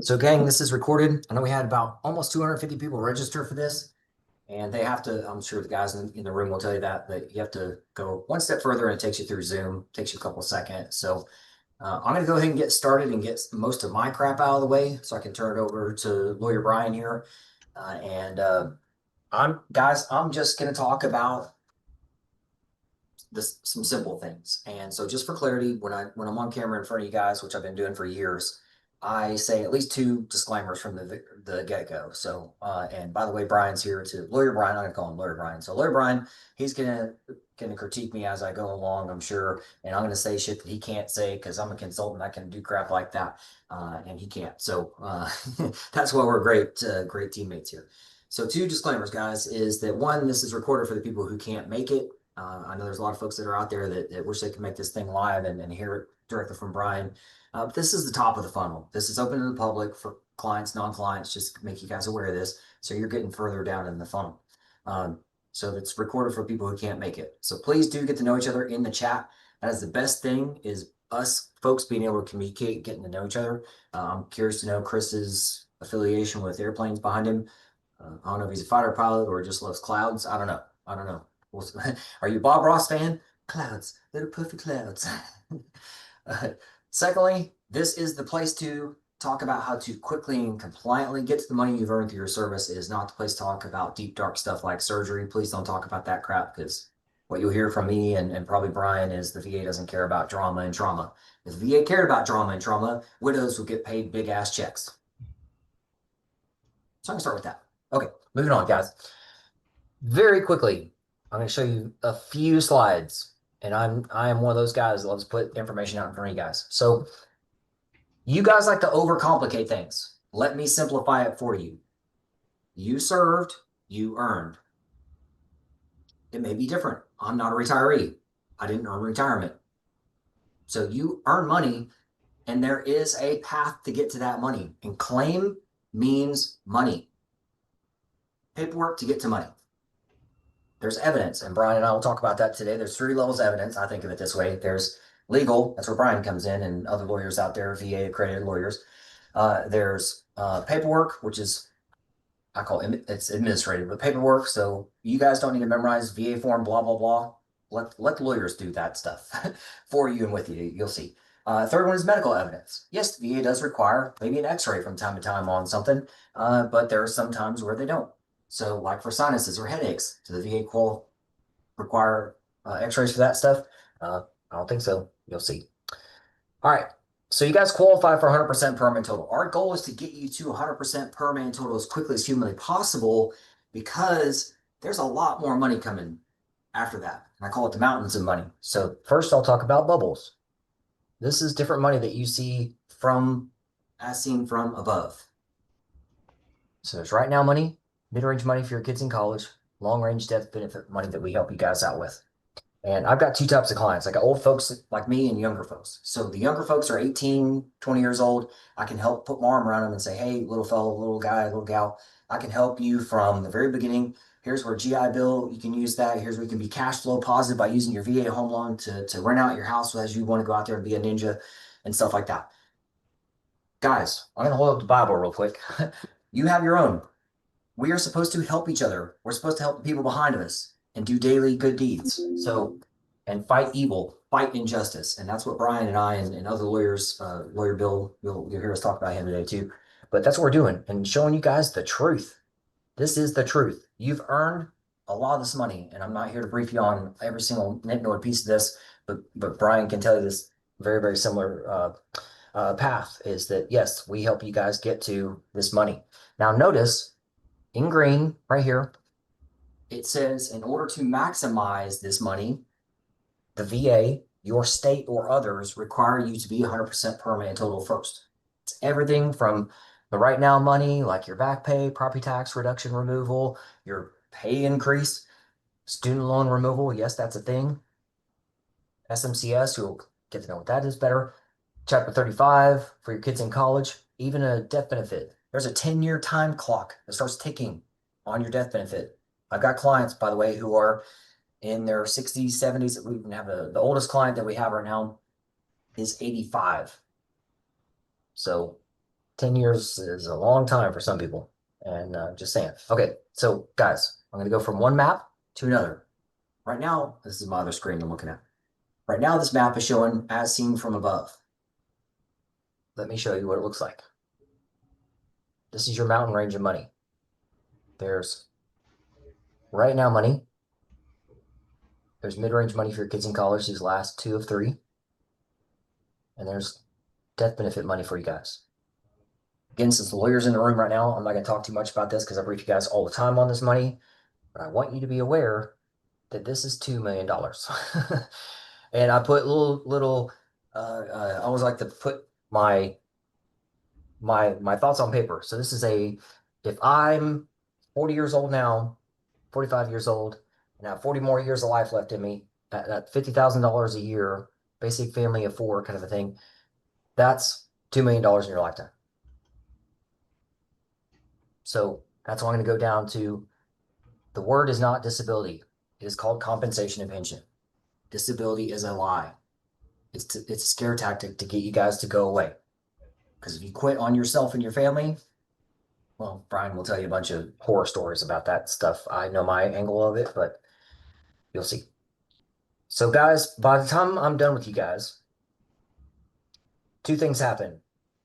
So gang, this is recorded. I know we had about almost 250 people register for this, and they have to, I'm sure the guys in the room will tell you that you have to go one step further and it takes you through Zoom, takes you a couple of seconds. So I'm going to go ahead and get started and get most of my crap out of the way so I can turn it over to Lawyer Brian here. And I'm just going to talk about some simple things. And so just for clarity, when I'm on camera in front of you guys, which I've been doing for years, I say at least two disclaimers from the get-go. So and by the way, Brian's here to Lawyer Brian. I'm gonna call him Lawyer Brian. So Lawyer Brian, he's gonna critique me as I go along, I'm sure, and I'm gonna say shit that he can't say because I'm a consultant. I can do crap like that, and he can't. So that's why we're great teammates here. So two disclaimers, guys, is that one, this is recorded for the people who can't make it. I know there's a lot of folks that are out there that wish they could make this thing live and hear it directly from Brian. But this is the top of the funnel. This is open to the public for clients, non-clients, just make you guys aware of this. So you're getting further down in the funnel. So it's recorded for people who can't make it. So please do get to know each other in the chat. That is the best thing, is us folks being able to communicate, getting to know each other. I'm curious to know Chris's affiliation with airplanes behind him. I don't know if he's a fighter pilot or just loves clouds. I don't know. I don't know. Are you a Bob Ross fan? Clouds, little puffy clouds. Secondly, this is the place to talk about how to quickly and compliantly get to the money you've earned through your service. It is not the place to talk about deep, dark stuff like surgery. Please don't talk about that crap, because what you'll hear from me and probably Brian is the VA doesn't care about drama and trauma. If the VA cared about drama and trauma, widows would get paid big ass checks. So I'm gonna start with that. Okay, moving on, guys. Very quickly, I'm going to show you a few slides, and I am one of those guys that loves to put information out in front of you guys. So you guys like to overcomplicate things. Let me simplify it for you. You served, you earned. It may be different. I'm not a retiree. I didn't earn retirement. So you earn money, and there is a path to get to that money. And claim means money. Paperwork to get to money. There's evidence, and Brian and I will talk about that today. There's three levels of evidence. I think of it this way. There's legal, that's where Brian comes in, and other lawyers out there, VA accredited lawyers. There's paperwork, which is, I call it's administrative, but paperwork. So you guys don't need to memorize VA form, blah, blah, blah. Let the lawyers do that stuff for you and with you. You'll see. Third one is medical evidence. Yes, the VA does require maybe an x-ray from time to time on something, but there are some times where they don't. So like for sinuses or headaches, do the VA require x-rays for that stuff? I don't think so. You'll see. All right. So you guys qualify for 100% permanent total. Our goal is to get you to 100% permanent total as quickly as humanly possible, because there's a lot more money coming after that. And I call it the mountains of money. So first I'll talk about bubbles. This is different money that you see from, as seen from above. So there's right now money, mid-range money for your kids in college, long-range death benefit money that we help you guys out with. And I've got two types of clients. I got old folks like me and younger folks. So the younger folks are 18, 20 years old. I can help put my arm around them and say, hey, little fellow, little guy, little gal, I can help you from the very beginning. Here's where GI Bill, you can use that. Here's where you can be cash flow positive by using your VA home loan to rent out your house as you want to go out there and be a ninja and stuff like that. Guys, I'm going to hold up the Bible real quick. You have your own. We are supposed to help each other. We're supposed to help the people behind us and do daily good deeds. So, and fight evil, fight injustice. And that's what Brian and I and other lawyers, Lawyer Bill, you'll hear us talk about him today too. But that's what we're doing, and showing you guys the truth. This is the truth. You've earned a lot of this money, and I'm not here to brief you on every single nitpicky piece of this, but Brian can tell you this very, very similar path is that, yes, we help you guys get to this money. Now notice in green right here, it says in order to maximize this money, the VA, your state, or others require you to be 100% permanent total first. It's everything from the right now money, like your back pay, property tax reduction removal, your pay increase, student loan removal. Yes, that's a thing. SMCS, you'll get to know what that is better. Chapter 35 for your kids in college, even a death benefit. There's a 10-year time clock that starts ticking on your death benefit. I've got clients, by the way, who are in their 60s, 70s. We even have the oldest client that we have right now is 85. So 10 years is a long time for some people. And just saying. Okay, so guys, I'm going to go from one map to another. Right now, this is my other screen I'm looking at. Right now, this map is showing as seen from above. Let me show you what it looks like. This is your mountain range of money. There's right now money. There's mid-range money for your kids in college, these last two of three. And there's death benefit money for you guys. Again, since the lawyer's in the room right now, I'm not going to talk too much about this because I brief you guys all the time on this money. But I want you to be aware that this is $2 million. And I put I always like to put my thoughts on paper. So this is if I'm 40 years old now, 45 years old, and I have 40 more years of life left in me, at $50,000 a year, basic family of four kind of a thing, that's $2 million in your lifetime. So that's why I'm going to go down to the word is not disability. It is called compensation and pension. Disability is a lie. It's a scare tactic to get you guys to go away. Because if you quit on yourself and your family, well, Brian will tell you a bunch of horror stories about that stuff. I know my angle of it, but you'll see. So, guys, by the time I'm done with you guys, two things happen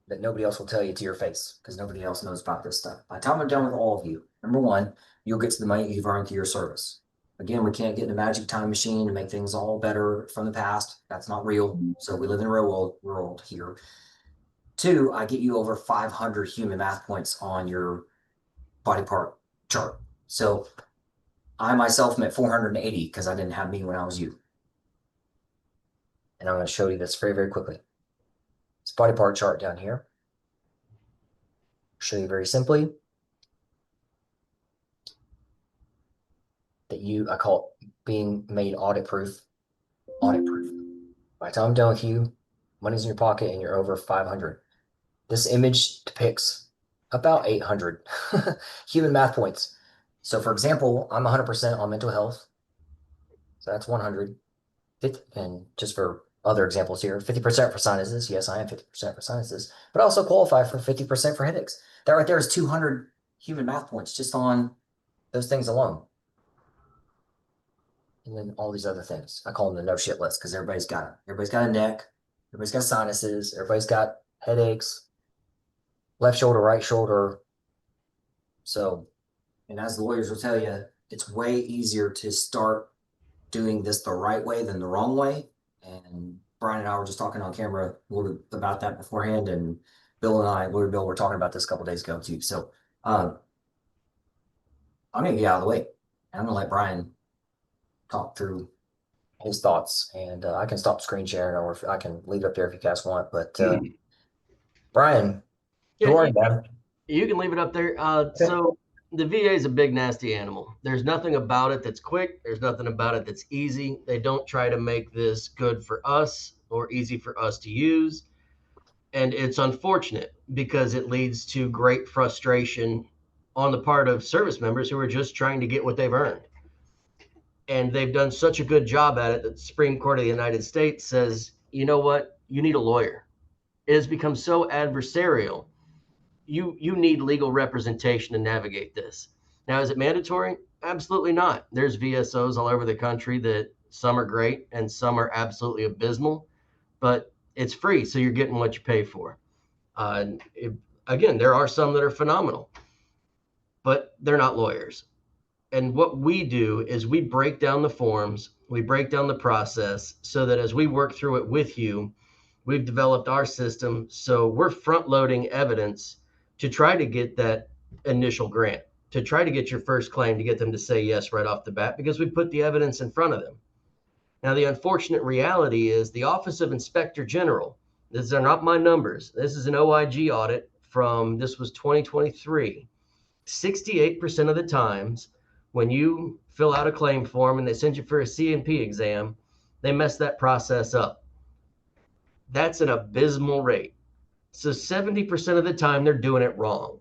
that nobody else will tell you to your face because nobody else knows about this stuff. By the time I'm done with all of you, number one, you'll get to the money you've earned through your service. Again, we can't get in a magic time machine and make things all better from the past. That's not real. So we live in a real world here. Two, I get you over 500 human math points on your body part chart. So I myself am at 480 because I didn't have me when I was you. And I'm going to show you this very, very quickly. This body part chart down here. Show you very simply that I call it being made audit proof. Audit proof. By the time I'm done with you, money's in your pocket and you're over 500. This image depicts about 800 human math points. So for example, I'm 100% on mental health. So that's 100. And just for other examples here, 50% for sinuses. Yes, I am 50% for sinuses, but I also qualify for 50% for headaches. That right there is 200 human math points just on those things alone. And then all these other things. I call them the no shit list because everybody's got them. Everybody's got a neck. Everybody's got sinuses. Everybody's got headaches. Left shoulder, right shoulder. So, and as the lawyers will tell you, it's way easier to start doing this the right way than the wrong way. And Brian and I were just talking on camera a little bit about that beforehand. And Bill and I, Lawyer Bill, were talking about this a couple days ago too. So I'm going to get out of the way. I'm going to let Brian talk through his thoughts. And I can stop screen sharing or I can leave it up there if you guys want. But Brian, who are you, man? You can leave it up there. So the VA is a big, nasty animal. There's nothing about it that's quick. There's nothing about it that's easy. They don't try to make this good for us or easy for us to use. And it's unfortunate because it leads to great frustration on the part of service members who are just trying to get what they've earned. And they've done such a good job at it that the Supreme Court of the United States says, you know what? You need a lawyer. It has become so adversarial. You need legal representation to navigate this. Now, is it mandatory? Absolutely not. There's VSOs all over the country that some are great and some are absolutely abysmal, but it's free, so you're getting what you pay for. Again, there are some that are phenomenal, but they're not lawyers. And what we do is we break down the forms, we break down the process so that as we work through it with you, we've developed our system. So we're front loading evidence to try to get that initial grant, to try to get your first claim, to get them to say yes right off the bat, because we put the evidence in front of them. Now, the unfortunate reality is the Office of Inspector General, these are not my numbers. This is an OIG audit this was 2023. 68% of the times when you fill out a claim form and they send you for a C&P exam, they mess that process up. That's an abysmal rate. So 70% of the time they're doing it wrong.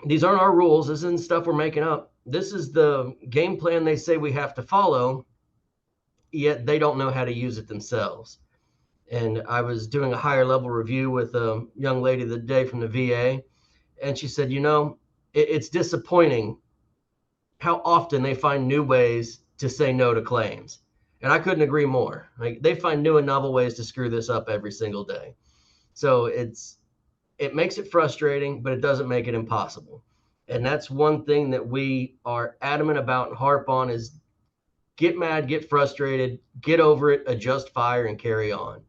These aren't our rules. This isn't stuff we're making up. This is the game plan they say we have to follow, yet they don't know how to use it themselves. And I was doing a higher level review with a young lady the day from the VA, and she said, it's disappointing how often they find new ways to say no to claims. And I couldn't agree more. Like, they find new and novel ways to screw this up every single day. So it makes it frustrating, but it doesn't make it impossible. And that's one thing that we are adamant about and harp on is get mad, get frustrated, get over it, adjust fire, and carry on.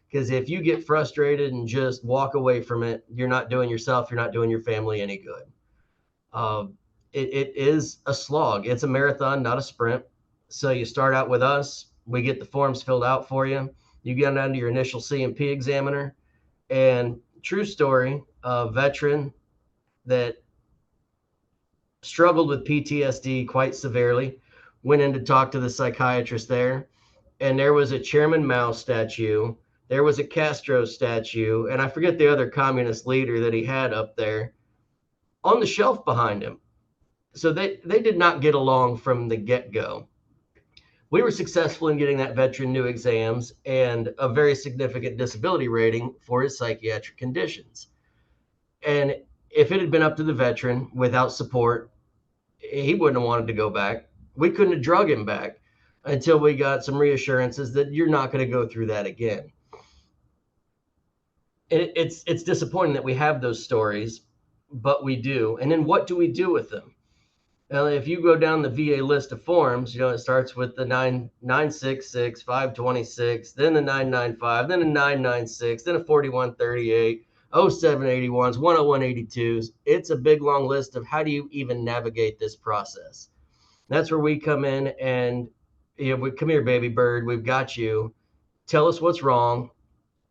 Because if you get frustrated and just walk away from it, you're not doing yourself, you're not doing your family any good. Uh, it is a slog. It's a marathon, not a sprint. So you start out with us. We get the forms filled out for you. You get down to your initial C&P examiner. And true story, a veteran that struggled with PTSD quite severely, went in to talk to the psychiatrist there, and there was a Chairman Mao statue, there was a Castro statue, and I forget the other communist leader that he had up there on the shelf behind him. So they did not get along from the get-go. We were successful in getting that veteran new exams and a very significant disability rating for his psychiatric conditions. And if it had been up to the veteran without support, he wouldn't have wanted to go back. We couldn't have drug him back until we got some reassurances that you're not going to go through that again. It's disappointing that we have those stories, but we do. And then what do we do with them? Well, if you go down the VA list of forms, it starts with the 9966, 526, then the 995, then a 996, then a 4138, 0781s, 10182s. It's a big long list of how do you even navigate this process. That's where we come in and come here, baby bird. We've got you. Tell us what's wrong.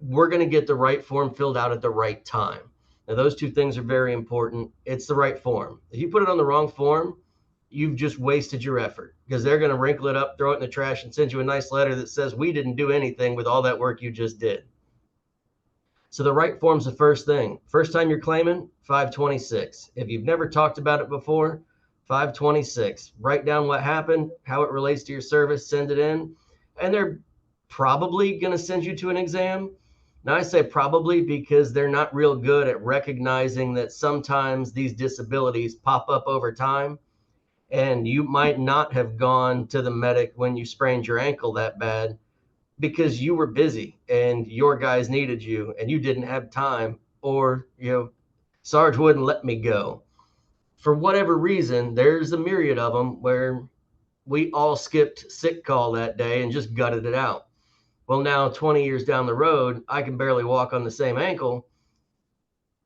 We're going to get the right form filled out at the right time. Now, those two things are very important. It's the right form. If you put it on the wrong form, you've just wasted your effort because they're going to wrinkle it up, throw it in the trash, and send you a nice letter that says we didn't do anything with all that work you just did. So the right form's the first thing. First time you're claiming, 526. If you've never talked about it before, 526. Write down what happened, how it relates to your service, send it in, and they're probably going to send you to an exam. Now, I say probably because they're not real good at recognizing that sometimes these disabilities pop up over time, and you might not have gone to the medic when you sprained your ankle that bad because you were busy and your guys needed you and you didn't have time, or Sarge wouldn't let me go for whatever reason. There's a myriad of them where we all skipped sick call that day and just gutted it out. Well, now 20 years down the road, I can barely walk on the same ankle,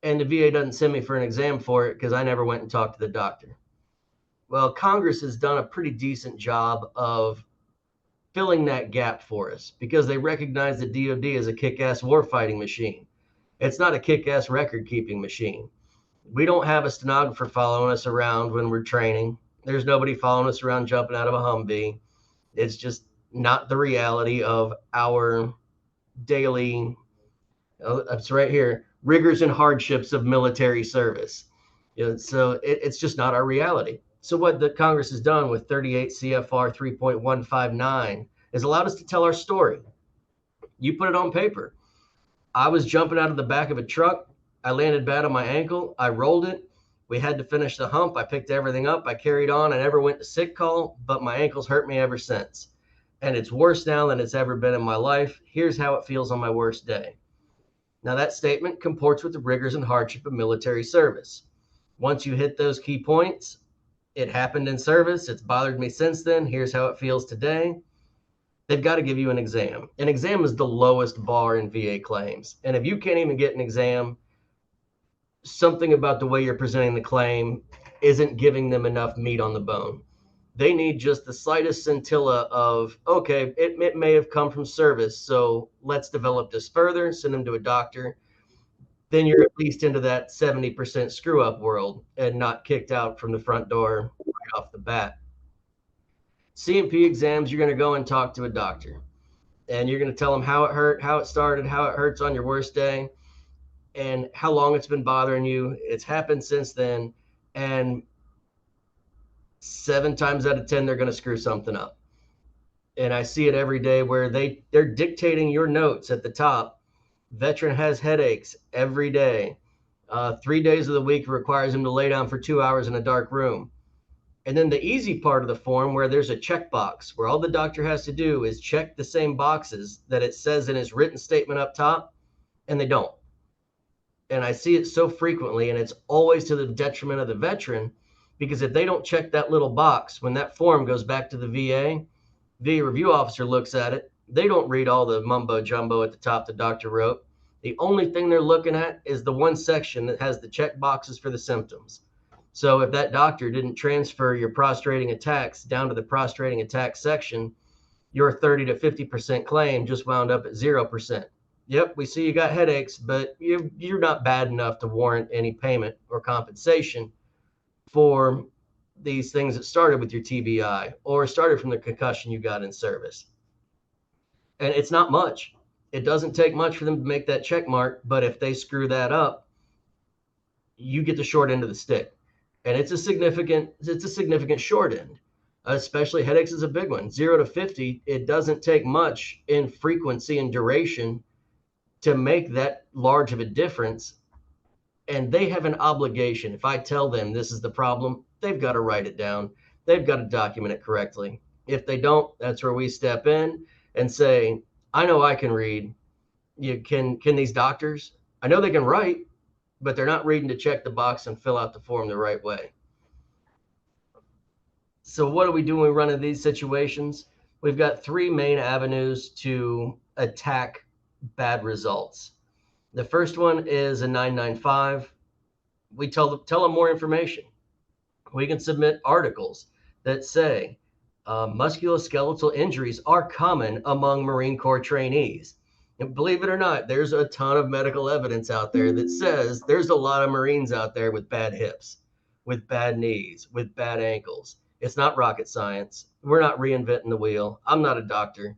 and the VA doesn't send me for an exam for it because I never went and talked to the doctor. Well, Congress has done a pretty decent job of filling that gap for us because they recognize the DoD as a kick-ass warfighting machine. It's not a kick-ass record-keeping machine. We don't have a stenographer following us around when we're training. There's nobody following us around jumping out of a Humvee. It's just not the reality of our daily, it's right here, rigors and hardships of military service. So it's just not our reality. So what the Congress has done with 38 CFR 3.159 is allowed us to tell our story. You put it on paper. I was jumping out of the back of a truck. I landed bad on my ankle. I rolled it. We had to finish the hump. I picked everything up. I carried on. I never went to sick call, but my ankle's hurt me ever since. And it's worse now than it's ever been in my life. Here's how it feels on my worst day. Now, that statement comports with the rigors and hardship of military service. Once you hit those key points, it happened in service. It's bothered me since then. Here's how it feels today. They've got to give you an exam. An exam is the lowest bar in VA claims. And if you can't even get an exam, something about the way you're presenting the claim isn't giving them enough meat on the bone. They need just the slightest scintilla of, okay, it may have come from service, so let's develop this further, send them to a doctor. Then you're at least into that 70% screw up world and not kicked out from the front door right off the bat. C&P exams, you're going to go and talk to a doctor and you're going to tell them how it hurt, how it started, how it hurts on your worst day, and how long it's been bothering you. It's happened since then. And 7 times out of 10, they're going to screw something up. And I see it every day where they're dictating your notes at the top. Veteran has headaches every day. 3 days of the week requires him to lay down for 2 hours in a dark room. And then the easy part of the form where there's a checkbox where all the doctor has to do is check the same boxes that it says in his written statement up top, and they don't. And I see it so frequently, and it's always to the detriment of the veteran, because if they don't check that little box when that form goes back to the VA review officer looks at it. They don't read all the mumbo jumbo at the top the doctor wrote. The only thing they're looking at is the one section that has the check boxes for the symptoms. So if that doctor didn't transfer your prostrating attacks down to the prostrating attacks section, your 30 to 50% claim just wound up at 0%. Yep, we see you got headaches, but you're not bad enough to warrant any payment or compensation for these things that started with your TBI or started from the concussion you got in service. And it's not much. It doesn't take much for them to make that check mark, but if they screw that up, you get the short end of the stick. And it's a significant short end. Especially headaches is a big one. 0 to 50, it doesn't take much in frequency and duration to make that large of a difference. And they have an obligation. If I tell them this is the problem, they've got to write it down. They've got to document it correctly. If they don't, that's where we step in and say, I know I can read. You can these doctors? I know they can write, but they're not reading to check the box and fill out the form the right way. So what do we do when we run into these situations? We've got three main avenues to attack bad results. The first one is a 995. We tell them more information. We can submit articles that say musculoskeletal injuries are common among Marine Corps trainees. And believe it or not, there's a ton of medical evidence out there that says there's a lot of Marines out there with bad hips, with bad knees, with bad ankles. It's not rocket science. We're not reinventing the wheel. I'm not a doctor.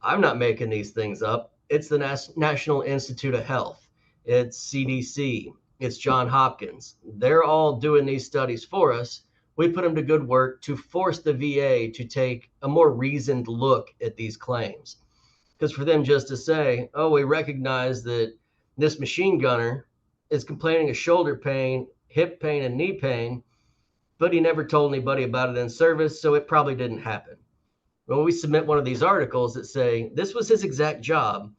I'm not making these things up. It's the National Institute of Health. It's CDC. It's John Hopkins. They're all doing these studies for us. We put them to good work to force the VA to take a more reasoned look at these claims. Because for them just to say, oh, we recognize that this machine gunner is complaining of shoulder pain, hip pain, and knee pain, but he never told anybody about it in service, so it probably didn't happen. When we submit one of these articles that say this was his exact job,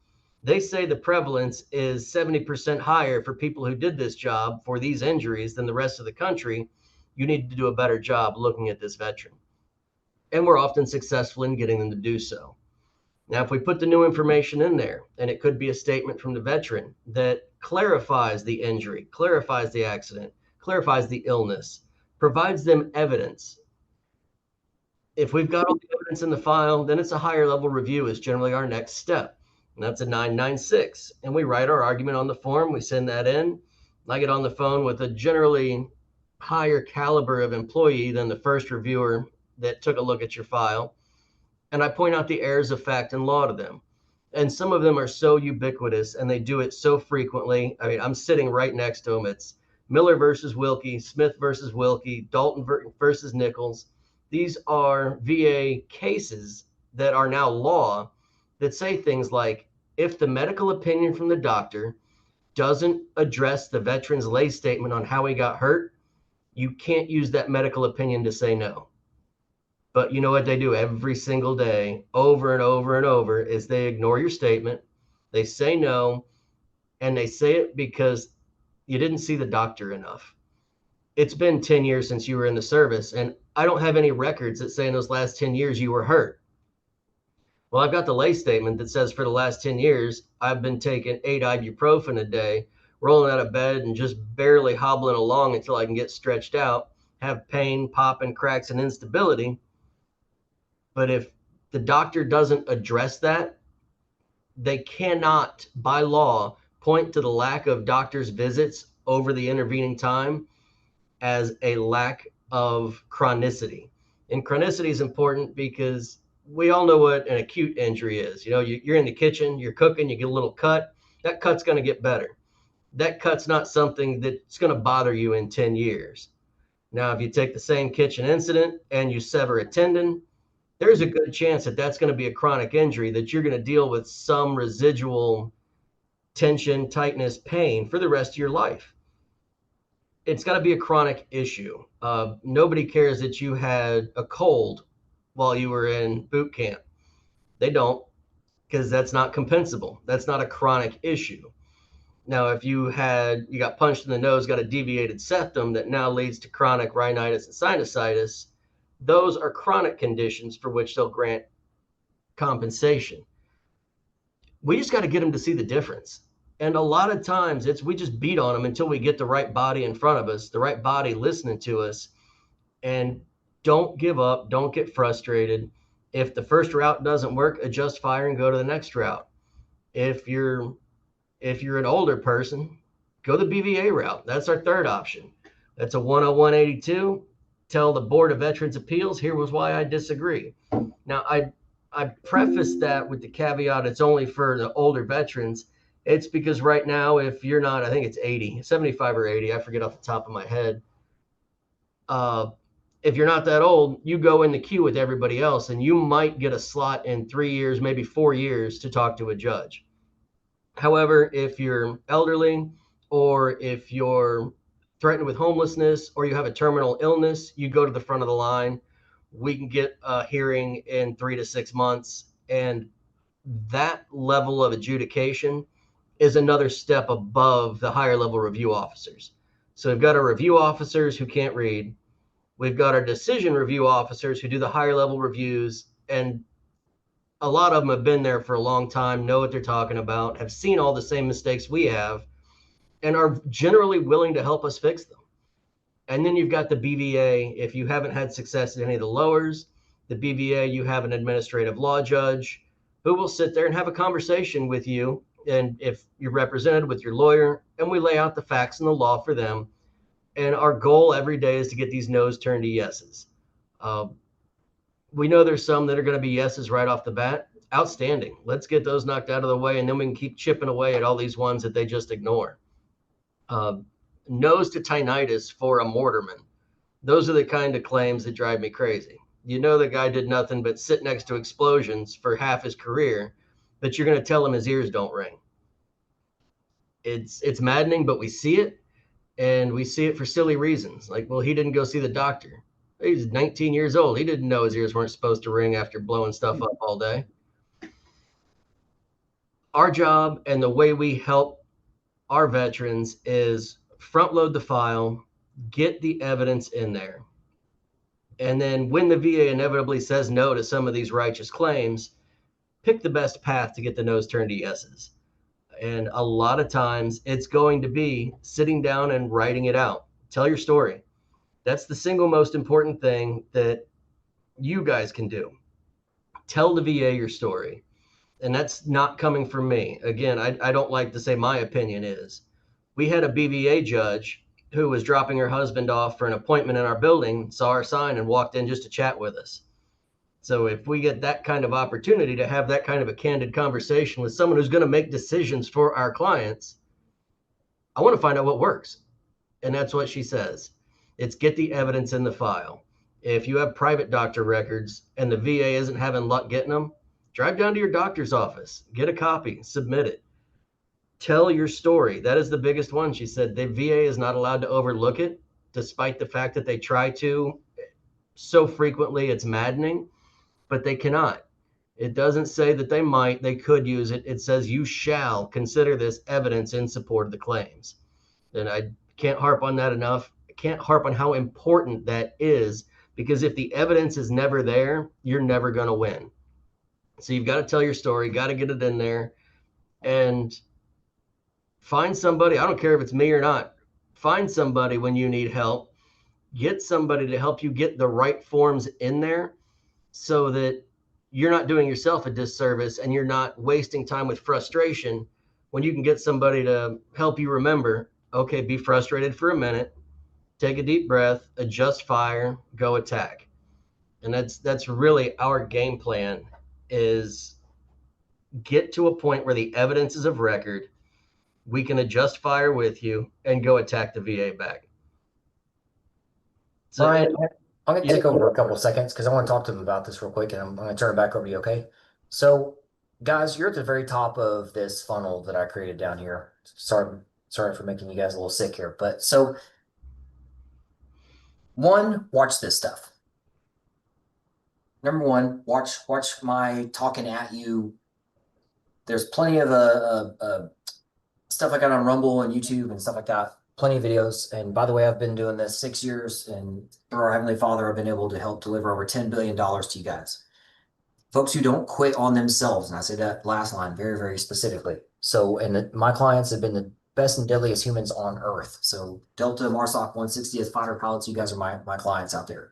they say the prevalence is 70% higher for people who did this job for these injuries than the rest of the country. You need to do a better job looking at this veteran. And we're often successful in getting them to do so. Now, if we put the new information in there, and it could be a statement from the veteran that clarifies the injury, clarifies the accident, clarifies the illness, provides them evidence. If we've got all the evidence in the file, then it's a higher level review is generally our next step. And that's a 996. And we write our argument on the form. We send that in. I get on the phone with a generally higher caliber of employee than the first reviewer that took a look at your file. And I point out the errors of fact and law to them. And some of them are so ubiquitous and they do it so frequently. I mean, I'm sitting right next to them. It's Miller versus Wilkie, Smith versus Wilkie, Dalton versus Nichols. These are VA cases that are now law that say things like, if the medical opinion from the doctor doesn't address the veteran's lay statement on how he got hurt, you can't use that medical opinion to say no. But you know what they do every single day, over and over and over, is they ignore your statement, they say no, and they say it because you didn't see the doctor enough. It's been 10 years since you were in the service, and I don't have any records that say in those last 10 years you were hurt. Well, I've got the lay statement that says for the last 10 years, I've been taking 8 ibuprofen a day, rolling out of bed and just barely hobbling along until I can get stretched out, have pain, popping, cracks, and instability. But if the doctor doesn't address that, they cannot, by law, point to the lack of doctor's visits over the intervening time as a lack of chronicity. And chronicity is important because we all know what an acute injury is. You know, you're in the kitchen, you're cooking, you get a little cut. That cut's going to get better. That cut's not something that's going to bother you in 10 years. Now, if you take the same kitchen incident and you sever a tendon, there's a good chance that that's going to be a chronic injury, that you're going to deal with some residual tension, tightness, pain for the rest of your life. It's got to be a chronic issue. Nobody cares that you had a cold while you were in boot camp. They don't, because that's not compensable. That's not a chronic issue. Now, if you got punched in the nose, got a deviated septum that now leads to chronic rhinitis and sinusitis, those are chronic conditions for which they'll grant compensation. We just got to get them to see the difference. And a lot of times we just beat on them until we get the right body in front of us, the right body listening to us. And don't give up. Don't get frustrated. If the first route doesn't work, adjust fire and go to the next route. If you're an older person, go the BVA route. That's our third option. That's a 10182. Tell the Board of Veterans Appeals, here was why I disagree. Now, I preface that with the caveat it's only for the older veterans. It's because right now, if you're not, I think it's 80, 75 or 80, I forget off the top of my head. If you're not that old, you go in the queue with everybody else, and you might get a slot in 3 years, maybe 4 years to talk to a judge. However, if you're elderly, or if you're threatened with homelessness, or you have a terminal illness, you go to the front of the line. We can get a hearing in 3 to 6 months. And that level of adjudication is another step above the higher level review officers. So we've got our review officers who can't read. We've got our decision review officers who do the higher level reviews, and a lot of them have been there for a long time, know what they're talking about, have seen all the same mistakes we have, and are generally willing to help us fix them. And then you've got the BVA. If you haven't had success at any of the lowers, the BVA, you have an administrative law judge who will sit there and have a conversation with you. And if you're represented with your lawyer, and we lay out the facts and the law for them. And our goal every day is to get these no's turned to yeses. We know there's some that are going to be yeses right off the bat. Outstanding. Let's get those knocked out of the way, and then we can keep chipping away at all these ones that they just ignore. No's to tinnitus for a mortarman. Those are the kind of claims that drive me crazy. You know the guy did nothing but sit next to explosions for half his career, but you're going to tell him his ears don't ring. It's maddening, but we see it, and we see it for silly reasons. Like, well, he didn't go see the doctor. He's 19 years old. He didn't know his ears weren't supposed to ring after blowing stuff up all day. Our job and the way we help our veterans is front load the file, get the evidence in there. And then when the VA inevitably says no to some of these righteous claims, pick the best path to get the no's turned to yeses. And a lot of times it's going to be sitting down and writing it out. Tell your story. That's the single most important thing that you guys can do. Tell the VA your story. And that's not coming from me. Again, I don't like to say my opinion is. We had a BVA judge who was dropping her husband off for an appointment in our building, saw our sign, and walked in just to chat with us. So if we get that kind of opportunity to have that kind of a candid conversation with someone who's going to make decisions for our clients, I want to find out what works. And that's what she says. It's get the evidence in the file. If you have private doctor records and the VA isn't having luck getting them, drive down to your doctor's office, get a copy, submit it. Tell your story. That is the biggest one. She said the VA is not allowed to overlook it, despite the fact that they try to so frequently. It's maddening, but they cannot. It doesn't say that they might, they could use it. It says you shall consider this evidence in support of the claims. And I can't harp on that enough. I can't harp on how important that is, because if the evidence is never there, you're never going to win. So you've got to tell your story, got to get it in there, and find somebody. I don't care if it's me or not. Find somebody when you need help. Get somebody to help you get the right forms in there so that you're not doing yourself a disservice and you're not wasting time with frustration when you can get somebody to help you remember, okay, be frustrated for a minute, take a deep breath, adjust fire, go attack. And that's really our game plan, is get to a point where the evidence is of record. We can adjust fire with you and go attack the VA back. So, Brian, I'm going to Yeah. take over a couple of seconds because I want to talk to them about this real quick, and I'm going to turn it back over to you. Okay. So, guys, you're at the very top of this funnel that I created down here. Sorry for making you guys a little sick here, but so one, watch this stuff. Number one, watch my talking at you. There's plenty of stuff I got on Rumble and YouTube and stuff like that. Plenty of videos. And by the way, I've been doing this 6 years, and through our Heavenly Father, I've been able to help deliver over $10 billion to you guys. Folks who don't quit on themselves. And I say that last line very, very specifically. So, my clients have been the best and deadliest humans on earth. So, Delta, MARSOC 160th fighter pilots, you guys are my clients out there.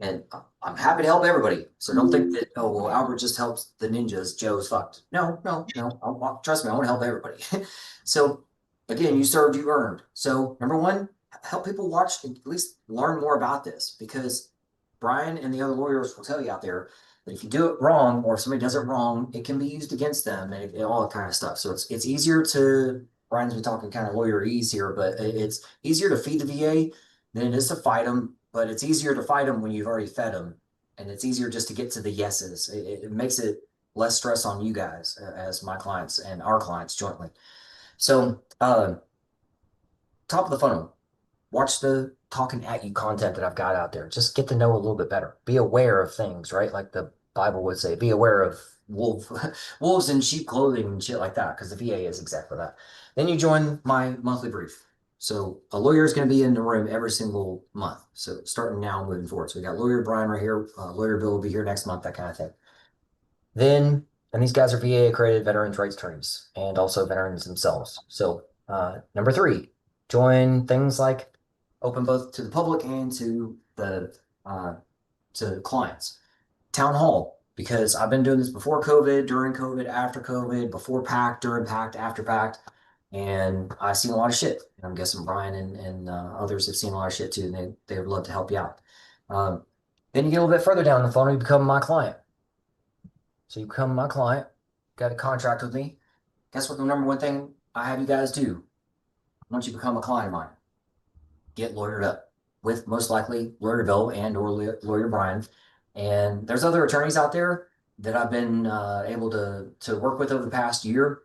And I'm happy to help everybody. So don't think that, oh, well, Albert just helps the ninjas. Joe's fucked. No, no, no. Trust me, I want to help everybody. So again, you served, you earned. So number one, help people watch and at least learn more about this, because Brian and the other lawyers will tell you out there that if you do it wrong or if somebody does it wrong, it can be used against them and all that kind of stuff. So it's easier to, Brian's been talking kind of lawyerese here, but it's easier to feed the VA than it is to fight them. But it's easier to fight them when you've already fed them, and it's easier just to get to the yeses. It makes it less stress on you guys as my clients and our clients jointly. So, top of the funnel, watch the talking at you content that I've got out there. Just get to know a little bit better. Be aware of things, right? Like the Bible would say, be aware of wolves in sheep clothing and shit like that, because the VA is exactly that. Then you join my monthly brief. So a lawyer is going to be in the room every single month. So starting now, moving forward. So we got lawyer Brian right here. Lawyer Bill will be here next month, that kind of thing. Then, and these guys are VA accredited veterans rights attorneys and also veterans themselves. So number three, join things like open both to the public and uh, to clients. Town hall, because I've been doing this before COVID, during COVID, after COVID, before PACT, during PACT, after PACT, and I've seen a lot of shit. And I'm guessing Brian and others have seen a lot of shit too, and they would love to help you out. Then you get a little bit further down the funnel, you become my client. So you become my client, got a contract with me. Guess what the number one thing I have you guys do once you become a client of mine? Get lawyered up with most likely Lawyer Bill and or Lawyer Brian. And there's other attorneys out there that I've been able to work with over the past year.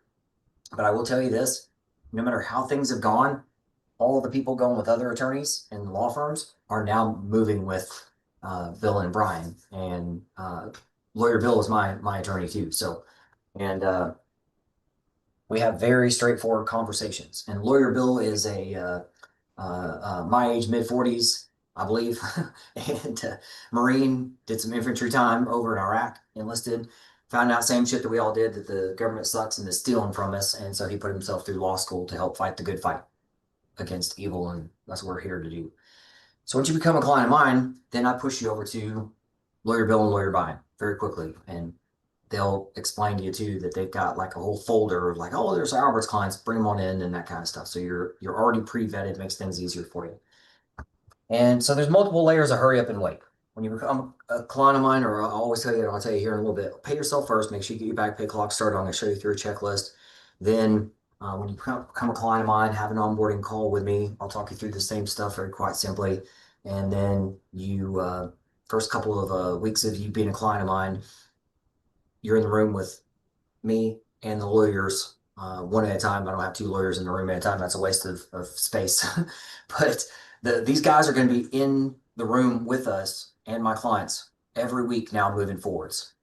But I will tell you this, no matter how things have gone, all of the people going with other attorneys and law firms are now moving with Bill and Brian. And Lawyer Bill is my attorney too. So, and we have very straightforward conversations. And Lawyer Bill is my age, mid 40s, I believe, and Marine, did some infantry time over in Iraq, enlisted, found out same shit that we all did, that the government sucks and is stealing from us. And so he put himself through law school to help fight the good fight against evil. And that's what we're here to do. So once you become a client of mine, then I push you over to Lawyer Bill and Lawyer Brian very quickly. And they'll explain to you too that they've got like a whole folder of like, oh, there's Albert's clients, bring them on in and that kind of stuff. So you're already pre-vetted, makes things easier for you. And so there's multiple layers of hurry up and wait. When you become a client of mine, or I'll always tell you, and I'll tell you here in a little bit, pay yourself first, make sure you get your back pay clock started. I'm going to show you through a checklist. Then when you become a client of mine, have an onboarding call with me. I'll talk you through the same stuff very quite simply. And then first couple of weeks of you being a client of mine, you're in the room with me and the lawyers one at a time. I don't have two lawyers in the room at a time. That's a waste of space. But these guys are going to be in the room with us and my clients every week now moving forwards,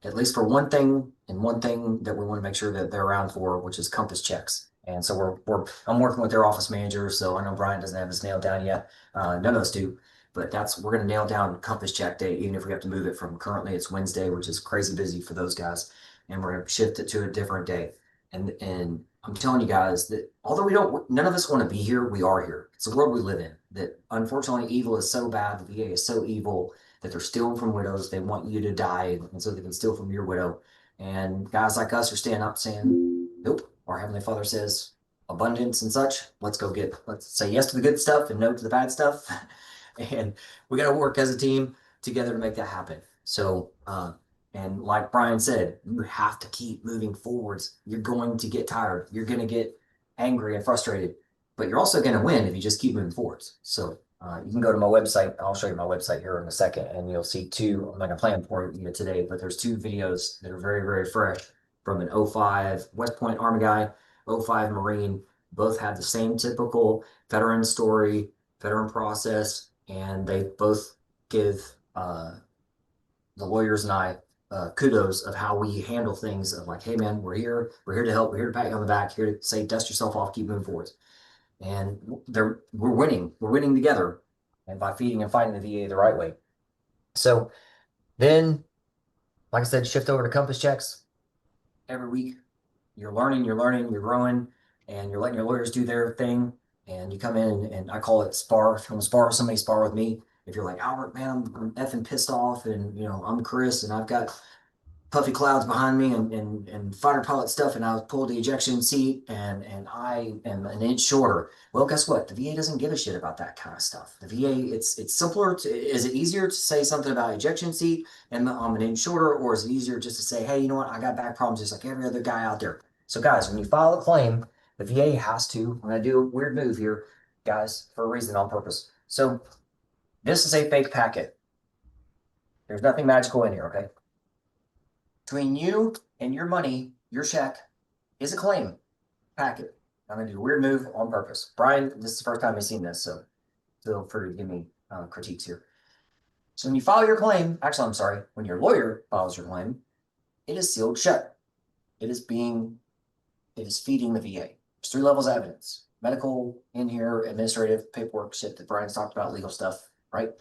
at least for one thing, and one thing that we want to make sure that they're around for, which is compass checks. And so I'm working with their office manager. So I know Brian doesn't have this nailed down yet. None of us do, but we're going to nail down compass check day, even if we have to move it from currently it's Wednesday, which is crazy busy for those guys. And we're going to shift it to a different day. And I'm telling you guys that although none of us want to be here, we are here. It's the world we live in, that unfortunately evil is so bad. The VA is so evil that they're stealing from widows. They want you to die, and so they can steal from your widow. And guys like us are standing up saying, nope, our Heavenly Father says abundance and such. Let's say yes to the good stuff and no to the bad stuff. And we got to work as a team together to make that happen. So, and like Brian said, you have to keep moving forwards. You're going to get tired. You're going to get angry and frustrated, but you're also going to win if you just keep moving forwards. So You can go to my website. I'll show you my website here in a second, and you'll see two. I'm not gonna plan for you today, but there's two videos that are very, very fresh from an '05 West Point Army guy, '05 Marine. Both have the same typical veteran story, veteran process, and they both give the lawyers and I kudos of how we handle things. Of like, hey man, we're here to help, we're here to pat you on the back, here to say dust yourself off, keep moving forward, and we're winning together, and by feeding and fighting the VA the right way. So then, like I said, shift over to compass checks every week. You're learning, you're growing, and you're letting your lawyers do their thing. And you come in and I call it spar. If you want to spar with somebody, spar with me. If you're like, Albert, man, I'm effing pissed off, and I'm Chris, and I've got puffy clouds behind me and fighter pilot stuff, and I pulled the ejection seat and I am an inch shorter. Well, guess what? The VA doesn't give a shit about that kind of stuff. The VA, it's simpler to, is it easier to say something about ejection seat and I'm an inch shorter, or is it easier just to say, hey, you know what? I got back problems just like every other guy out there. So guys, when you file a claim, the VA has to, I'm gonna do a weird move here, guys, for a reason, on purpose. So this is a fake packet. There's nothing magical in here, okay? Between you and your money, your check is a claim packet. I'm going to do a weird move on purpose. Brian, this is the first time you've seen this, so feel free to give me critiques here. So when you file your claim, actually, I'm sorry, when your lawyer files your claim, it is sealed shut. It is feeding the VA. There's three levels of evidence: medical in here, administrative, paperwork, shit that Brian's talked about, legal stuff, right?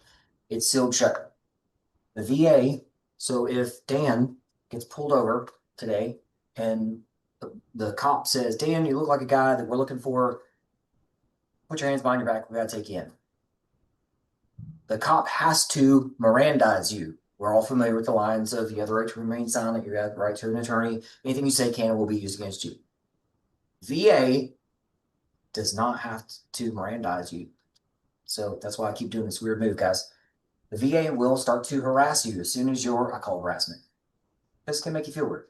It's sealed shut. The VA, so if Dan gets pulled over today and the cop says, Dan, you look like a guy that we're looking for, put your hands behind your back, we gotta take you in. The cop has to Mirandize you. We're all familiar with the lines of you have the right to remain silent, you have the right to an attorney, anything you say can and will be used against you. VA does not have to Mirandize you. So that's why I keep doing this weird move, guys. The VA will start to harass you as soon as I call harassment. This can make you feel weird.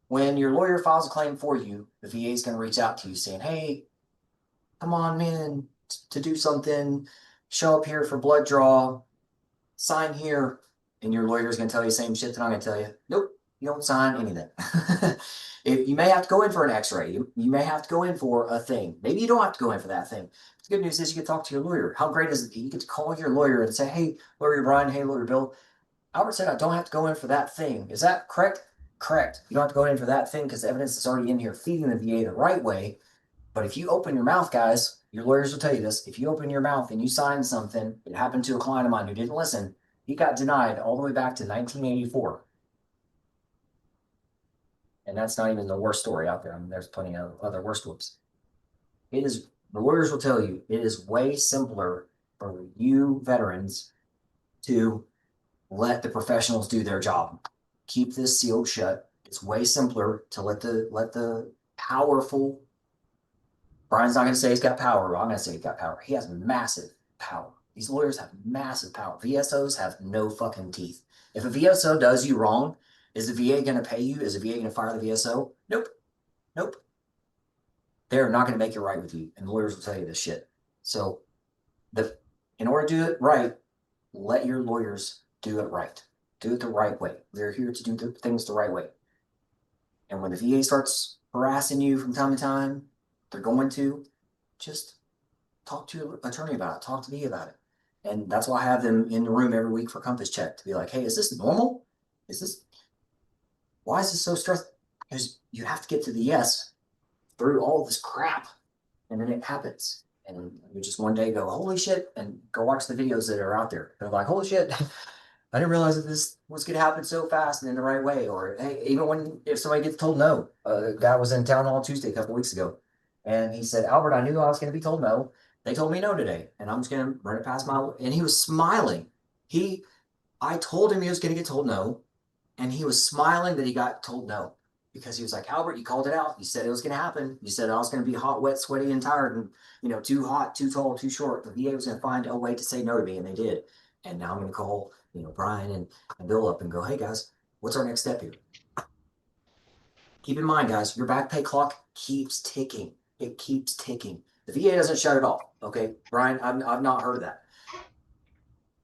When your lawyer files a claim for you, the VA is going to reach out to you saying, hey, come on, man, to do something, show up here for blood draw, sign here. And your lawyer is going to tell you the same shit that I'm going to tell you. Nope, you don't sign anything. If you may have to go in for an x-ray, you may have to go in for a thing. Maybe you don't have to go in for that thing. The good news is you can talk to your lawyer. How great is it? You get to call your lawyer and say, hey, lawyer Brian, hey, lawyer Bill, Albert said I don't have to go in for that thing. Is that correct? Correct. You don't have to go in for that thing because the evidence is already in here feeding the VA the right way. But if you open your mouth, guys, your lawyers will tell you this. If you open your mouth and you sign something, it happened to a client of mine who didn't listen. He got denied all the way back to 1984. And that's not even the worst story out there. I mean, there's plenty of other worst ones. The lawyers will tell you, it is way simpler for you veterans to let the professionals do their job. Keep this sealed shut. It's way simpler to let the powerful. Brian's not going to say he's got power. I'm going to say he's got power. He has massive power. These lawyers have massive power. VSOs have no fucking teeth. If a VSO does you wrong, is the VA going to pay you? Is the VA going to fire the VSO? Nope. Nope. They're not going to make it right with you. And lawyers will tell you this shit. So in order to do it right, let your lawyers do it right. Do it the right way. They're here to do things the right way. And when the VA starts harassing you from time to time, they're going to just talk to your attorney about it. Talk to me about it. And that's why I have them in the room every week for compass check to be like, hey, is this normal? Why is this so stressful? Because you have to get to the yes through all this crap. And then it happens. And you just one day go, holy shit, and go watch the videos that are out there. They're like, holy shit, I didn't realize that this was going to happen so fast and in the right way. Or hey, even if somebody gets told no, a guy was in town hall Tuesday a couple weeks ago, and he said, Albert, I knew I was going to be told no. They told me no today, and I'm just going to run it past and he was smiling. I told him he was going to get told no, and he was smiling that he got told no. Because he was like, Albert, you called it out. You said it was going to happen. You said I was going to be hot, wet, sweaty, and tired, and too hot, too tall, too short. The VA was going to find a way to say no to me, and they did. And now I'm going to call, Brian and Bill up and go, hey guys, what's our next step here? Keep in mind, guys, your back pay clock keeps ticking. It keeps ticking. The VA doesn't shut it off. Okay, Brian, I've not heard of that.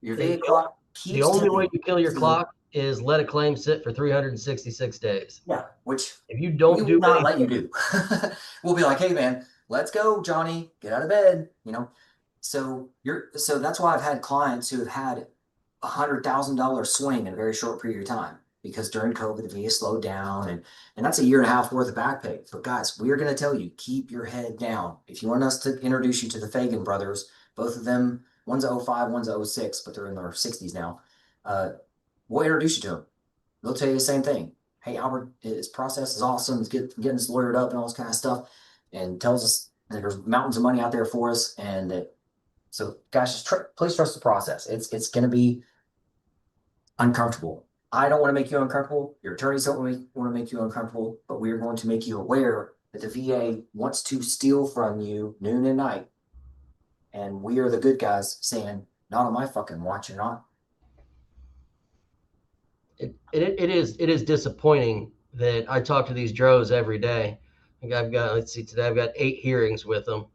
Your The, VA clock the keeps only way ticking. you kill your This is a clock is let a claim sit for 366 days. Yeah, which If you we don't will do not let you anything, do. We'll be like, hey man, let's go, Johnny, get out of bed, So that's why I've had clients who have had $100,000 swing in a very short period of time because during COVID the VA slowed down and that's a year and a half worth of back pay. But guys, we are going to tell you, keep your head down. If you want us to introduce you to the Fagan brothers, both of them, one's a '05, one's a '06, but they're in their 60s now. Uh, we'll introduce you to them. They'll tell you the same thing. Hey, Albert, his process is awesome. He's getting us lawyered up and all this kind of stuff, and tells us that there's mountains of money out there for us, and that so guys, please trust the process. It's going to be uncomfortable. I don't want to make you uncomfortable. Your attorneys don't want to make you uncomfortable, but we are going to make you aware that the VA wants to steal from you noon and night, and we are the good guys saying, "Not on my fucking watch, you're not." it is disappointing that I talk to these dros every day. I've got, let's see, today I've got 8 hearings with them,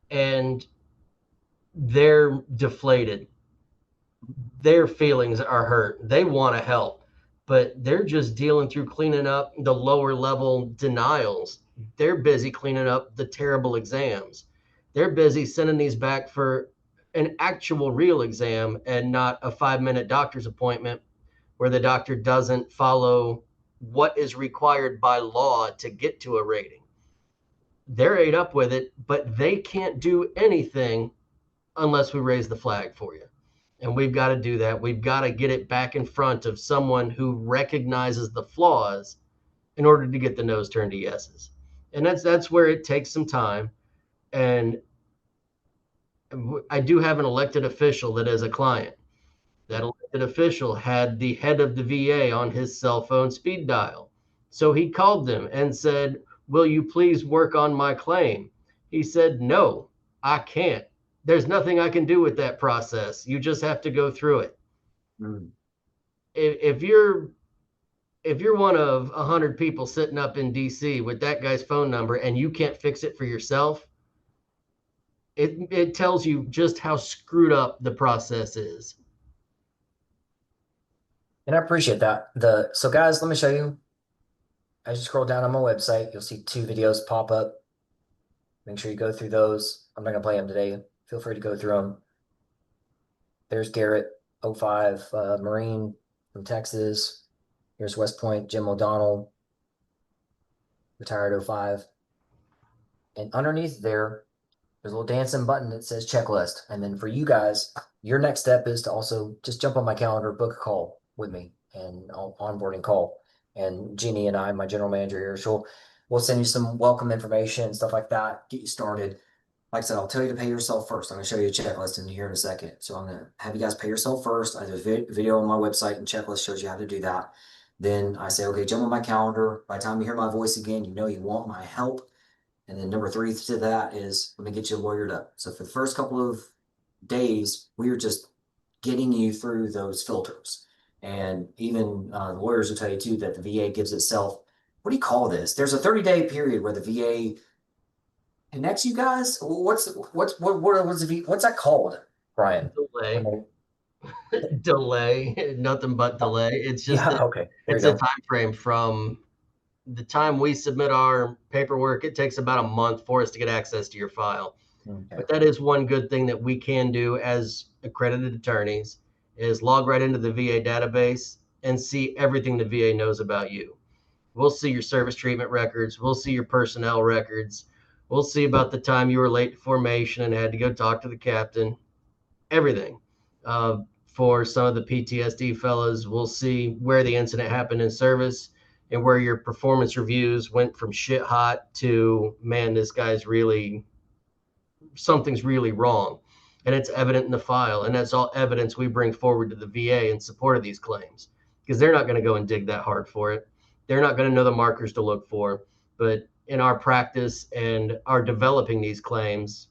and they're deflated. Their feelings are hurt. They want to help, but they're just dealing through cleaning up the lower level denials. They're busy cleaning up the terrible exams. They're busy sending these back for an actual real exam and not a 5-minute doctor's appointment where the doctor doesn't follow what is required by law to get to a rating. They're ate up with it, but they can't do anything unless we raise the flag for you. And we've got to do that. We've got to get it back in front of someone who recognizes the flaws in order to get the no's turned to yeses. And that's where it takes some time. And I do have an elected official that is a client. That elected official had the head of the VA on his cell phone speed dial. So he called them and said, "Will you please work on my claim?" He said, "No, I can't. There's nothing I can do with that process. You just have to go through it." Mm. If you're one of 100 people sitting up in DC with that guy's phone number and you can't fix it for yourself, it tells you just how screwed up the process is. And I appreciate that. So guys, let me show you. As you scroll down on my website, you'll see 2 videos pop up. Make sure you go through those. I'm not gonna play them today. Feel free to go through them. There's Garrett, '05 Marine from Texas. Here's West Point, Jim O'Donnell, retired '05. And underneath there's a little dancing button that says checklist. And then for you guys, your next step is to also just jump on my calendar, book a call with me and onboarding call. And Jeannie and I, my general manager here, we'll send you some welcome information and stuff like that, get you started. Like I said, I'll tell you to pay yourself first. I'm gonna show you a checklist in here in a second. So I'm gonna have you guys pay yourself first. I have a video on my website and checklist shows you how to do that. Then I say, okay, jump on my calendar. By the time you hear my voice again, you know you want my help. And then number 3 to that is let me get you lawyered up. So for the first couple of days, we are just getting you through those filters. And even the lawyers will tell you too that the VA gives itself, what do you call this? There's a 30-day period where the VA connects you guys. What's that called, Brian? When Delay, they, delay, nothing but oh, delay. It's just yeah, okay, there you it's a go. time frame from the time we submit our paperwork. It takes about a month for us to get access to your file. Okay. But that is one good thing that we can do as accredited attorneys is log right into the VA database and see everything the VA knows about you. We'll see your service treatment records. We'll see your personnel records. We'll see about the time you were late to formation and had to go talk to the captain. Everything. For some of the PTSD fellows, we'll see where the incident happened in service and where your performance reviews went from shit hot to, man, this guy's really, something's really wrong. And it's evident in the file. And that's all evidence we bring forward to the VA in support of these claims because they're not going to go and dig that hard for it. They're not going to know the markers to look for. But in our practice and our developing these claims,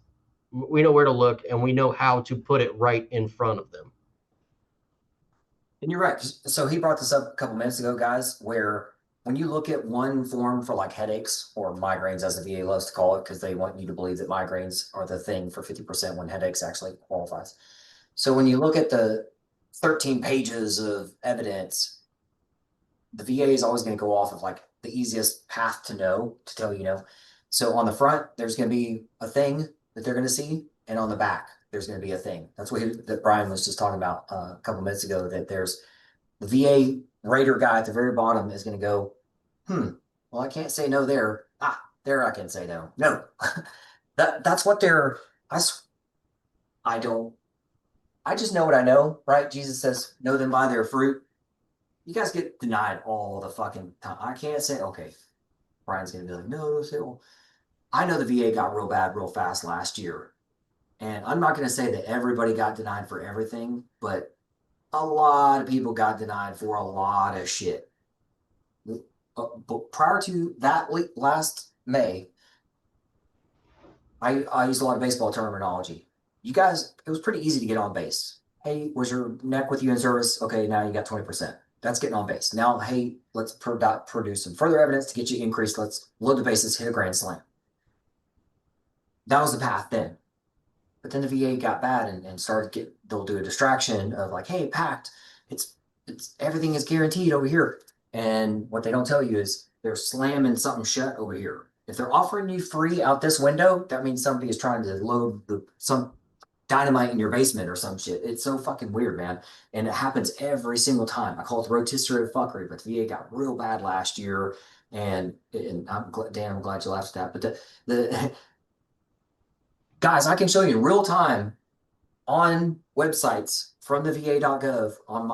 we know where to look and we know how to put it right in front of them. And you're right. So he brought this up a couple minutes ago, guys, where when you look at one form for like headaches or migraines, as the VA loves to call it, because they want you to believe that migraines are the thing for 50% when headaches actually qualifies. So when you look at the 13 pages of evidence, the VA is always going to go off of like the easiest path to know to tell you no. So on the front, there's going to be a thing that they're going to see, and on the back, there's going to be a thing. That's what that Brian was just talking about a couple minutes ago. That there's the VA rater guy at the very bottom is going to go, well, I can't say no there. Ah, there I can say no. No, that's what they're. I don't. I just know what I know, right? Jesus says, "Know them by their fruit." You guys get denied all the fucking time. I can't say, okay, Brian's gonna be like, no, say, well, I know the VA got real bad real fast last year. And I'm not gonna say that everybody got denied for everything, but a lot of people got denied for a lot of shit. But prior to that last May, I used a lot of baseball terminology. You guys, it was pretty easy to get on base. Hey, was your neck with you in service? Okay, now you got 20%. That's getting on base. Now, hey, let's produce some further evidence to get you increased. Let's load the bases, hit a grand slam. That was the path then. But then the VA got bad and started they'll do a distraction of like, hey, packed. It's everything is guaranteed over here. And what they don't tell you is they're slamming something shut over here. If they're offering you free out this window, that means somebody is trying to load some dynamite in your basement or some shit. It's so fucking weird, man. And it happens every single time. I call it the rotisserie of fuckery, but the VA got real bad last year. And Dan, I'm glad you laughed at that. But the guys, I can show you in real time on websites from the va.gov on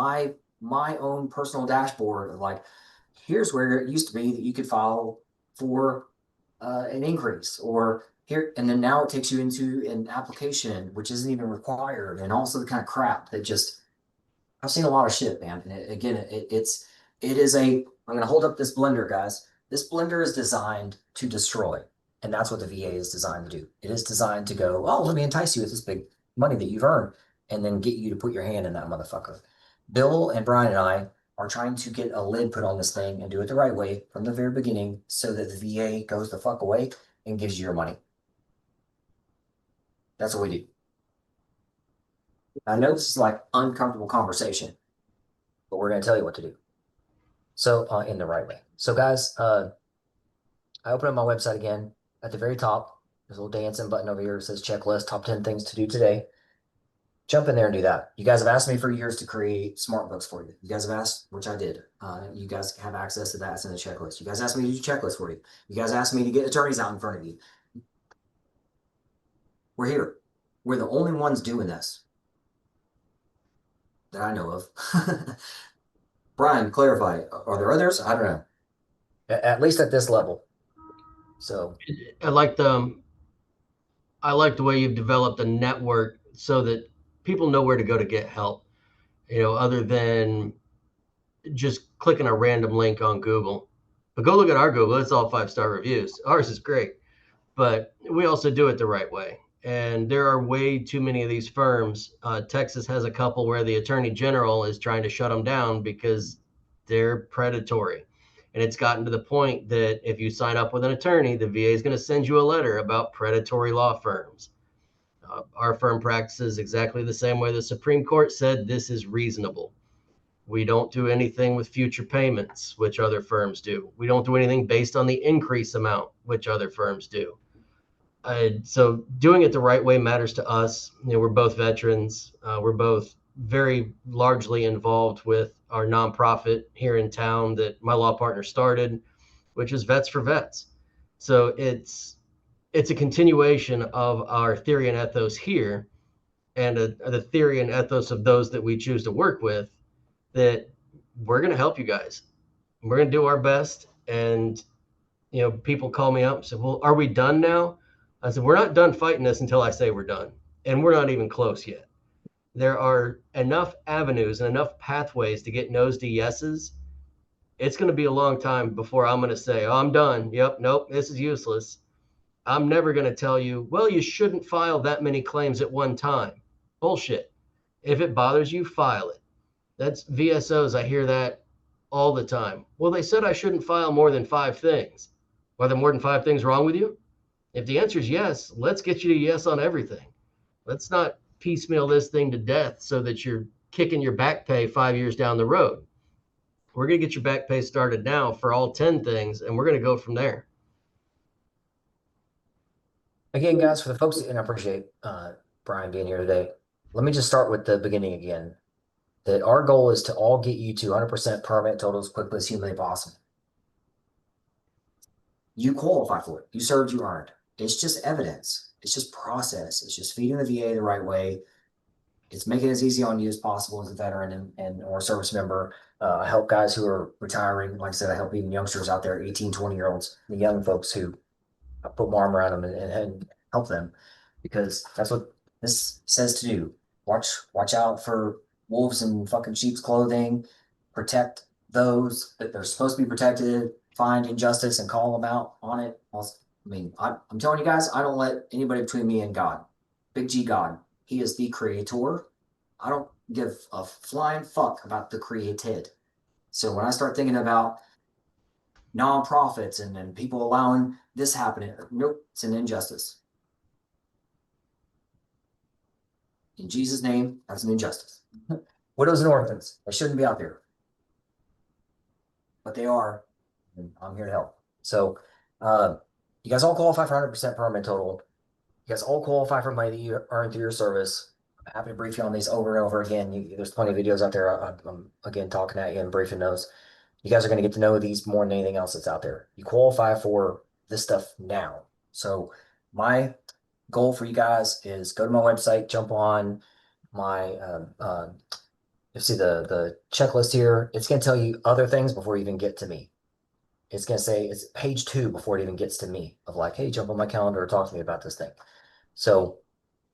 my own personal dashboard of like, here's where it used to be that you could file for an increase or here, and then now it takes you into an application which isn't even required, and also the kind of crap that just I've seen a lot of shit, man. And again, it is a. I'm going to hold up this blender, guys. This blender is designed to destroy, and that's what the VA is designed to do. It is designed to go, oh, let me entice you with this big money that you've earned, and then get you to put your hand in that motherfucker. Bill and Brian and I are trying to get a lid put on this thing and do it the right way from the very beginning, so that the VA goes the fuck away and gives you your money. That's what we do. I know this is like uncomfortable conversation, but we're going to tell you what to do. So in the right way. So guys, I open up my website again. At the very top, there's a little dancing button over here that says checklist, top 10 things to do today. Jump in there and do that. You guys have asked me for years to create smart books for you. You guys have asked, which I did. You guys have access to that. It's in the checklist. You guys asked me to do checklists for you. You guys asked me to get attorneys out in front of you. We're here. We're the only ones doing this that I know of. Brian, clarify. Are there others? I don't know. At least at this level. So I like the way you've developed a network so that people know where to go to get help. Other than just clicking a random link on Google. But go look at our Google. It's all 5-star reviews. Ours is great, but we also do it the right way. And there are way too many of these firms. Texas has a couple where the attorney general is trying to shut them down because they're predatory. And it's gotten to the point that if you sign up with an attorney, the VA is going to send you a letter about predatory law firms. Our firm practices exactly the same way the Supreme Court said this is reasonable. We don't do anything with future payments, which other firms do. We don't do anything based on the increase amount, which other firms do. So doing it the right way matters to us. We're both veterans. We're both very largely involved with our nonprofit here in town that my law partner started, which is Vets for Vets. So it's a continuation of our theory and ethos here, and the theory and ethos of those that we choose to work with, that we're going to help you guys. We're going to do our best. And, people call me up and say, well, are we done now? I said, we're not done fighting this until I say we're done. And we're not even close yet. There are enough avenues and enough pathways to get no's to yeses. It's going to be a long time before I'm going to say, oh, I'm done. Yep. Nope. This is useless. I'm never going to tell you, well, you shouldn't file that many claims at one time. Bullshit. If it bothers you, file it. That's VSOs. I hear that all the time. Well, they said I shouldn't file more than 5 things. Are there more than 5 things wrong with you? If the answer is yes, let's get you to yes on everything. Let's not piecemeal this thing to death so that you're kicking your back pay 5 years down the road. We're going to get your back pay started now for all 10 things, and we're going to go from there. Again, guys, for the folks, and I appreciate Brian being here today. Let me just start with the beginning again. That our goal is to all get you to 100% permanent total as quickly as humanly possible. You qualify for it. You served, you earned. It's just evidence. It's just process. It's just feeding the VA the right way. It's making it as easy on you as possible as a veteran and or service member. I help guys who are retiring. Like I said, I help even youngsters out there, 18, 20-year-olds, the young folks who I put my arm around them and help them because that's what this says to do. Watch out for wolves in fucking sheep's clothing. Protect those that they're supposed to be protected. Find injustice and call them out on it. I'm telling you guys, I don't let anybody between me and God. Big G God. He is the creator. I don't give a flying fuck about the created. So when I start thinking about nonprofits and people allowing this happening, nope, it's an injustice. In Jesus' name, that's an injustice. Widows and orphans, they shouldn't be out there. But they are, and I'm here to help. So you guys all qualify for 100% permanent total. You guys all qualify for money that you earn through your service. I'm happy to brief you on these over and over again. There's plenty of videos out there. I'm again talking at you and briefing those. You guys are going to get to know these more than anything else that's out there. You qualify for this stuff now. So my goal for you guys is go to my website, jump on my you see the checklist here. It's going to tell you other things before you even get to me. It's going to say it's page 2 before it even gets to me of like, hey, jump on my calendar or talk to me about this thing. So,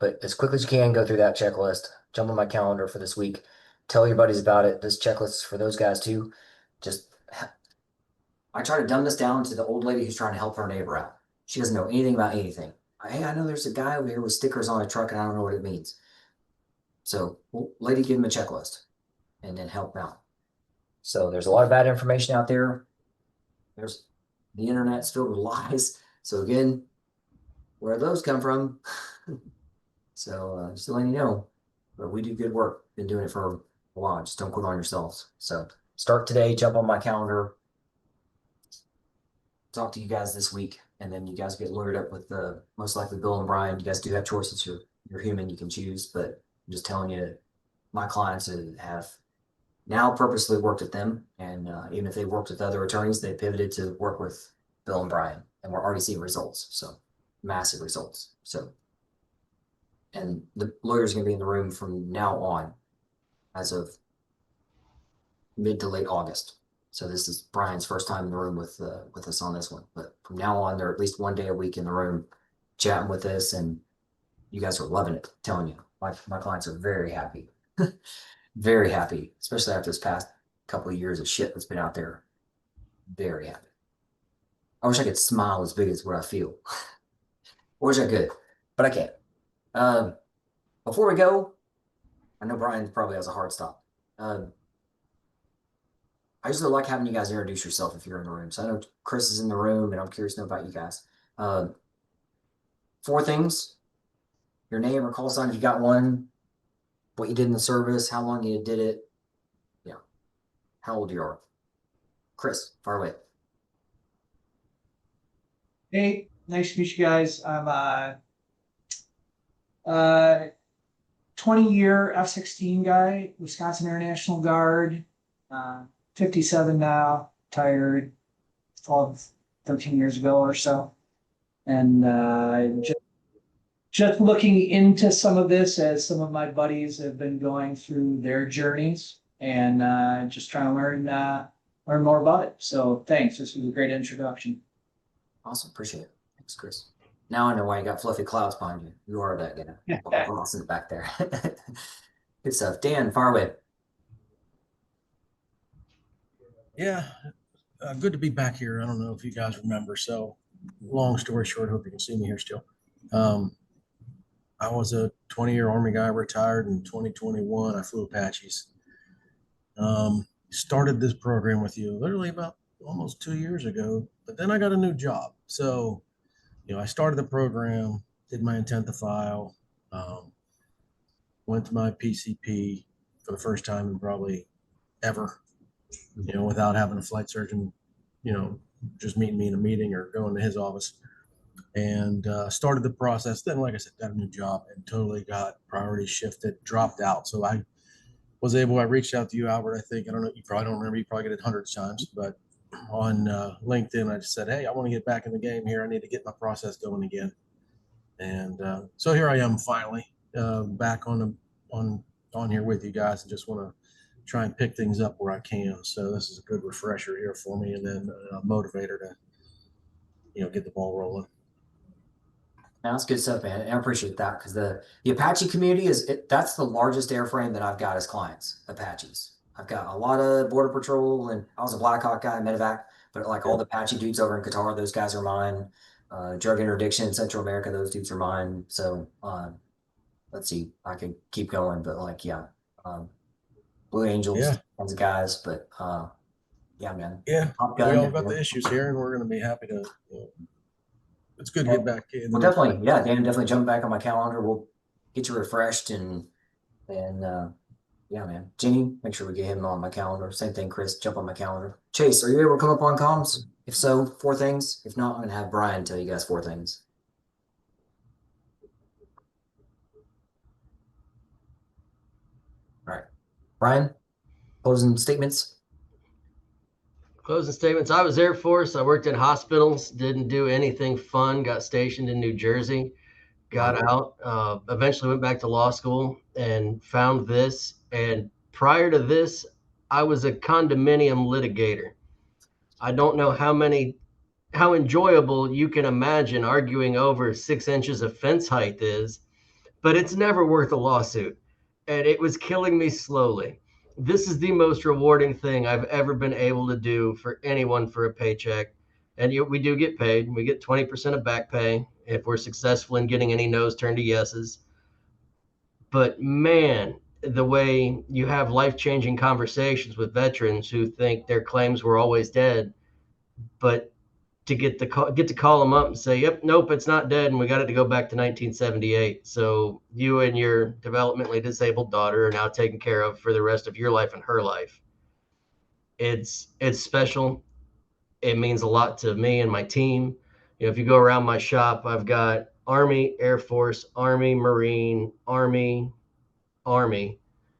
but as quickly as you can, go through that checklist, jump on my calendar for this week, tell your buddies about it. This checklist is for those guys too. Just, I try to dumb this down to the old lady who's trying to help her neighbor out. She doesn't know anything about anything. Hey, I know there's a guy over here with stickers on a truck and I don't know what it means. So, well, lady, give him a checklist and then help him out. So there's a lot of bad information out there. There's the internet's filled with lies. So again, where those come from. So just to let you know, but we do good work. Been doing it for a while. Just don't quit on yourselves. So start today. Jump on my calendar. Talk to you guys this week, and then you guys get lawyered up with most likely Bill and Brian. You guys do have choices. You're human. You can choose, but I'm just telling you, my clients have now purposely worked with them, and even if they worked with other attorneys, they pivoted to work with Bill and Brian, and we're already seeing results. So massive results. So, and the lawyer's going to be in the room from now on, as of mid to late August. So this is Brian's first time in the room with us on this one. But from now on, they're at least one day a week in the room, chatting with us, and you guys are loving it. I'm telling you, my clients are very happy. Very happy, especially after this past couple of years of shit that's been out there. Very happy. I wish I could smile as big as what I feel. I wish I could, but I can't. Before we go, I know Brian probably has a hard stop. I usually like having you guys introduce yourself if you're in the room. So I know Chris is in the room, and I'm curious to know about you guys. 4 things: your name or call sign if you got one, what you did in the service, how long you did it, yeah, how old you are. Chris, far away. Hey, nice to meet you guys. I'm 20-year F-16 guy, Wisconsin Air National Guard, 57 now, retired 13 years ago or so. And just looking into some of this as some of my buddies have been going through their journeys and just trying to learn more about it. So thanks. This was a great introduction. Awesome. Appreciate it. Thanks, Chris. Now I know why you got fluffy clouds behind you. You are that guy. Awesome back there. Good stuff. Dan, far away. Yeah, good to be back here. I don't know if you guys remember. So, long story short, hope you can see me here still. I was a 20-year Army guy, retired in 2021. I flew Apaches. started this program with you literally about almost 2 years ago, but then I got a new job. So, I started the program, did my intent to file, went to my PCP for the first time in probably ever, without having a flight surgeon, just meeting me in a meeting or going to his office, and started the process. Then, like I said, got a new job and totally got priorities shifted, dropped out. So I reached out to you, Albert. I think, I don't know, you probably don't remember, you probably get it hundreds of times, but on LinkedIn, I just said, hey, I want to get back in the game here. I need to get my process going again. And so here I am finally back on here with you guys, and just want to try and pick things up where I can. So this is a good refresher here for me, and then a motivator to, get the ball rolling. That's good stuff, man. And I appreciate that, because the Apache community that's the largest airframe that I've got as clients, Apaches. I've got a lot of Border Patrol, and I was a Black Hawk guy, medevac, but like all the Apache dudes over in Qatar, those guys are mine. Drug interdiction in Central America, those dudes are mine. So let's see, I could keep going, but like, yeah, Blue Angels, kinds of guys, but yeah, man. Yeah, Top we Gun, all got the issues here, and we're going to be happy to. It's good to get back in. Well, definitely, yeah, Dan, definitely jump back on my calendar. We'll get you refreshed, and yeah, man. Jenny, make sure we get him on my calendar. Same thing, Chris, jump on my calendar. Chase, are you able to come up on comms? If so, 4 things. If not, I'm gonna have Brian tell you guys 4 things. All right, Brian, closing statements. Closing statements. I was Air Force. I worked in hospitals, didn't do anything fun, got stationed in New Jersey, got out, eventually went back to law school and found this. And prior to this, I was a condominium litigator. I don't know how enjoyable you can imagine arguing over 6 inches of fence height is, but it's never worth a lawsuit. And it was killing me slowly. This is the most rewarding thing I've ever been able to do for anyone for a paycheck. And we do get paid. We get 20% of back pay if we're successful in getting any no's turned to yeses. But man, the way you have life-changing conversations with veterans who think their claims were always dead, but to get to call them up and say, yep, nope, it's not dead, and we got it to go back to 1978. So you and your developmentally disabled daughter are now taken care of for the rest of your life and her life. It's special. It means a lot to me and my team. If you go around my shop, I've got Army, Air Force, Army, Marine, Army.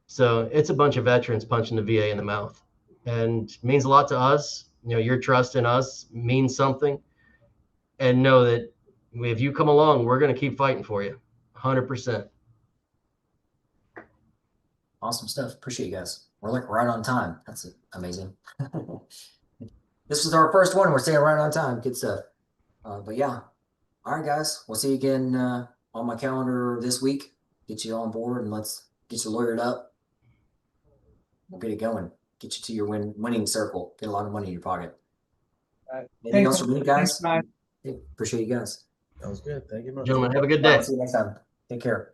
So it's a bunch of veterans punching the VA in the mouth, and it means a lot to us. Your trust in us means something, and know that if you come along, we're going to keep fighting for you 100%. Awesome stuff. Appreciate you guys. We're like right on time. That's amazing. This was our first one. We're staying right on time. Good stuff. But yeah. All right, guys. We'll see you again on my calendar this week. Get you on board, and let's get you lawyered up. We'll get it going. Get you to your winning circle. Get a lot of money in your pocket. Anything else from you guys? Thanks, Appreciate you guys. That was good. Thank you much. Gentlemen, have a good day. See you next time. Take care.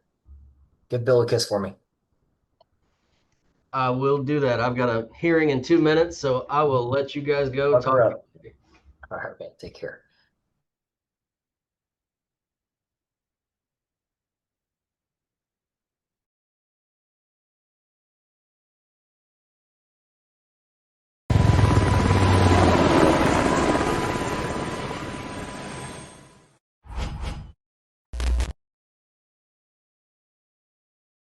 Give Bill a kiss for me. I will do that. I've got a hearing in 2 minutes, so I will let you guys go. All right, man. Take care.